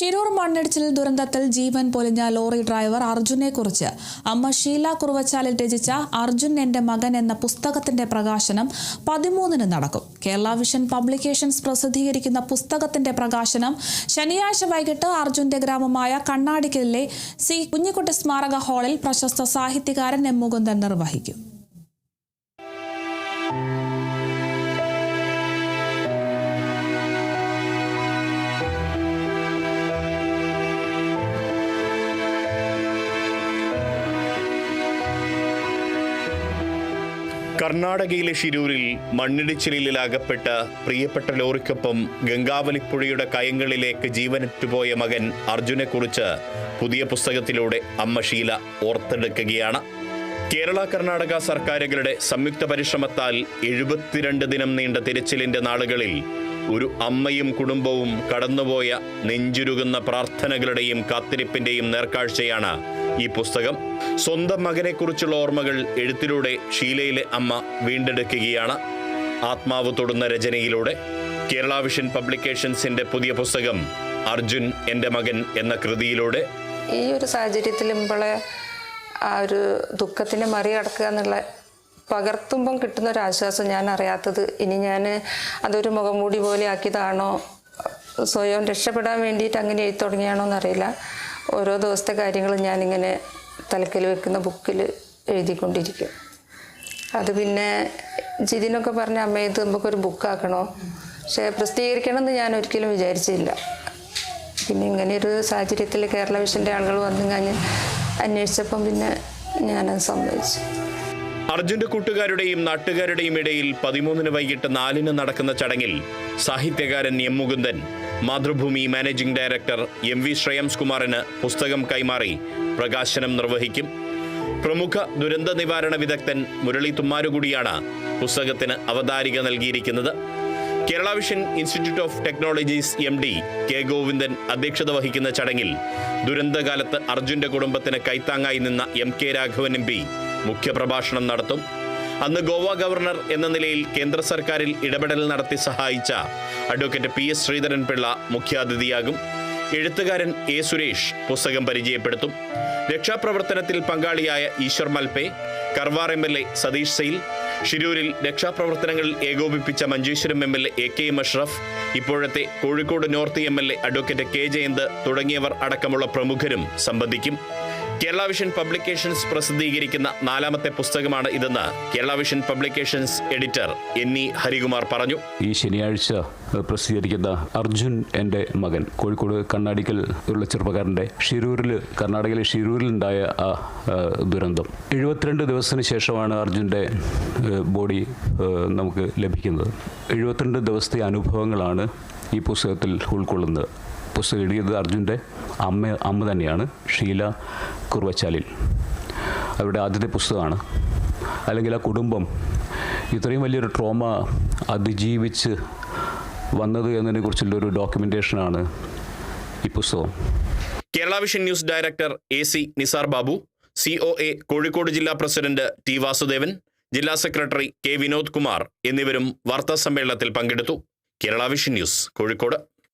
ഷിരൂർ മണ്ണിടിച്ചിൽ ദുരന്തത്തിൽ ജീവൻ പൊലിഞ്ഞ lorry driver അർജുനെക്കുറിച്ച് അമ്മ ഷീല കുറുവച്ചാലിൽ രചിച്ച അർജുൻ എന്റെ മകൻ എന്ന പുസ്തകത്തിന്റെ പ്രകാശനം 13-ന് നടക്കും. കേരള വിഷൻ പബ്ലിക്കേഷൻസ് പ്രസിദ്ധീകരിക്കുന്ന പുസ്തകത്തിന്റെ പ്രകാശനം ശനിയാഴ്ച വൈകിട്ട് അർജുന്റെ ഗ്രാമമായ കണ്ണാടിക്കലിലെ സി കുഞ്ഞിക്കുട്ടി സ്മാരക ഹാളിൽ പ്രശസ്ത സാഹിത്യകാരൻ എം മുകുന്ദൻ നിർവഹിക്കും. കർണാടകയിലെ ഷിരൂരിൽ മണ്ണിടിച്ചിലിൽ അകപ്പെട്ട പ്രിയപ്പെട്ട ലോറിക്കൊപ്പം ഗംഗാവലിപ്പുഴയുടെ കയങ്ങളിലേക്ക് ജീവനറ്റുപോയ മകൻ അർജുനെക്കുറിച്ച് പുതിയ പുസ്തകത്തിലൂടെ അമ്മ ഷീല ഓർത്തെടുക്കുകയാണ്. കേരള കർണാടക സർക്കാരുകളുടെ സംയുക്ത പരിശ്രമത്താൽ 72 ദിനം നീണ്ട തിരച്ചിലിന്റെ നാളുകളിൽ ഒരു അമ്മയും കുടുംബവും കടന്നുപോയ നെഞ്ചുരുകുന്ന പ്രാർത്ഥനകളുടെയും കാത്തിരിപ്പിന്റെയും നേർക്കാഴ്ചയാണ് ഈ പുസ്തകം. സ്വന്തം മകനെക്കുറിച്ചുള്ള ഓർമ്മകൾ എഴുത്തിലൂടെ ഷീലയിലെ അമ്മ വീണ്ടെടുക്കുകയാണ്. ആത്മാവ് തൊടുന്ന രചനയിലൂടെ കേരള വിഷൻ പബ്ലിക്കേഷൻസിന്റെ പുതിയ പുസ്തകം അർജുൻ എന്റെ മകൻ എന്ന കൃതിയിലൂടെ ഈ ഒരു സാഹചര്യത്തിൽ ഇമ്പോളെ ആ ഒരു ദുഃഖത്തിനെ മറികടക്കുക എന്നുള്ള പകർത്തുമ്പം കിട്ടുന്ന ഒരു ആശ്വാസം ഞാൻ അറിയാത്തത്. ഇനി ഞാൻ അതൊരു മുഖംമൂടി പോലെ ആക്കിയതാണോ, സ്വയം രക്ഷപ്പെടാൻ വേണ്ടിയിട്ട് അങ്ങനെ എഴുതി തുടങ്ങിയാണോ എന്നറിയില്ല. ഓരോ ദിവസത്തെ കാര്യങ്ങൾ ഞാനിങ്ങനെ തലക്കൽ വെക്കുന്ന ബുക്കിൽ എഴുതിക്കൊണ്ടിരിക്കും. അത് പിന്നെ ജിതിനൊക്കെ പറഞ്ഞ അമ്മ ഇത് നമുക്കൊരു ബുക്കാക്കണോ, പക്ഷേ പ്രസിദ്ധീകരിക്കണമെന്ന് ഞാൻ ഒരിക്കലും വിചാരിച്ചില്ല. പിന്നെ ഇങ്ങനെയൊരു സാഹചര്യത്തിൽ കേരള വിഷൻ്റെ ആളുകൾ വന്നു കഴിഞ്ഞ് അന്വേഷിച്ചപ്പം പിന്നെ ഞാനത് സമ്മതിച്ചു. അർജുന്റെ കൂട്ടുകാരുടെയും നാട്ടുകാരുടെയും ഇടയിൽ 13-ന് വൈകിട്ട് 4-ന് നടക്കുന്ന ചടങ്ങിൽ സാഹിത്യകാരൻ M Mukundan Mathrubhumi managing director MV Shreyams കുമാറിന് പുസ്തകം കൈമാറി പ്രകാശനം നിർവഹിക്കും. പ്രമുഖ ദുരന്ത നിവാരണ വിദഗ്ധൻ മുരളി തുമ്മാരുകൂടിയാണ് പുസ്തകത്തിന് അവതാരിക നൽകിയിരിക്കുന്നത്. Kerala vision institute of technologies MD K Govindan അധ്യക്ഷത വഹിക്കുന്ന ചടങ്ങിൽ ദുരന്തകാലത്ത് അർജുന്റെ കുടുംബത്തിന് കൈത്താങ്ങായി നിന്ന MK രാഘവൻ MP മുഖ്യപ്രഭാഷണം നടത്തും. അന്ന് ഗോവ ഗവർണർ എന്ന നിലയിൽ കേന്ദ്ര സർക്കാരിൽ ഇടപെടൽ നടത്തി സഹായിച്ച അഡ്വക്കേറ്റ് PS ശ്രീധരൻ പിള്ള മുഖ്യാതിഥിയാകും. എഴുത്തുകാരൻ A സുരേഷ് പുസ്തകം പരിചയപ്പെടുത്തും. രക്ഷാപ്രവർത്തനത്തിൽ പങ്കാളിയായ ഈശ്വർ മൽപേ, കർവാർ MLA സതീഷ് സെയിൽ, ഷിരൂരിൽ രക്ഷാപ്രവർത്തനങ്ങൾ ഏകോപിപ്പിച്ച മഞ്ചേശ്വരം MLA AK അഷ്റഫ്, ഇപ്പോഴത്തെ Kozhikode north MLA advocate K Jayant തുടങ്ങിയവർ അടക്കമുള്ള പ്രമുഖരും സംബന്ധിക്കും. കേരള വിഷൻ പബ്ലിക്കേഷൻസ് പ്രസിദ്ധീകരിക്കുന്ന 4ാമത്തെ പുസ്തകമാണ് ഇതെന്ന് Kerala vision publications editor NE Harikumar പറഞ്ഞു. ഈ ശനിയാഴ്ച പ്രസിദ്ധീകരിക്കുന്ന അർജുൻ എൻ്റെ മകൻ, കോഴിക്കോട് കണ്ണാടിക്കൽ ഉള്ള ചെറുപ്പക്കാരൻ്റെ കർണാടകയിലെ ഷിരൂരിലുണ്ടായ ആ ദുരന്തം 72 ദിവസത്തിന് ശേഷമാണ് അർജുൻ്റെ ബോഡി നമുക്ക് ലഭിക്കുന്നത്. 72 ദിവസത്തെ അനുഭവങ്ങളാണ് ഈ പുസ്തകത്തിൽ ഉൾക്കൊള്ളുന്നത്. പുസ്തകം എഴുതിയത് അർജുൻ്റെ അമ്മ തന്നെയാണ്, ഷീല കുറുവച്ചാലിൽ. അവരുടെ ആദ്യത്തെ പുസ്തകമാണ്. അല്ലെങ്കിൽ ആ കുടുംബം ഇത്രയും വലിയൊരു ട്രോമ അതിജീവിച്ച് വന്നത് എന്നതിനെക്കുറിച്ചുള്ള ഒരു ഡോക്യുമെൻറ്റേഷനാണ് ഈ പുസ്തകം. Kerala vision news director AC Nisar Babu, COA Kozhikode ജില്ലാ പ്രസിഡന്റ് T വാസുദേവൻ, ജില്ലാ സെക്രട്ടറി K വിനോദ് കുമാർ എന്നിവരും വാർത്താസമ്മേളനത്തിൽ പങ്കെടുത്തു. Kerala vision news, Kozhikode.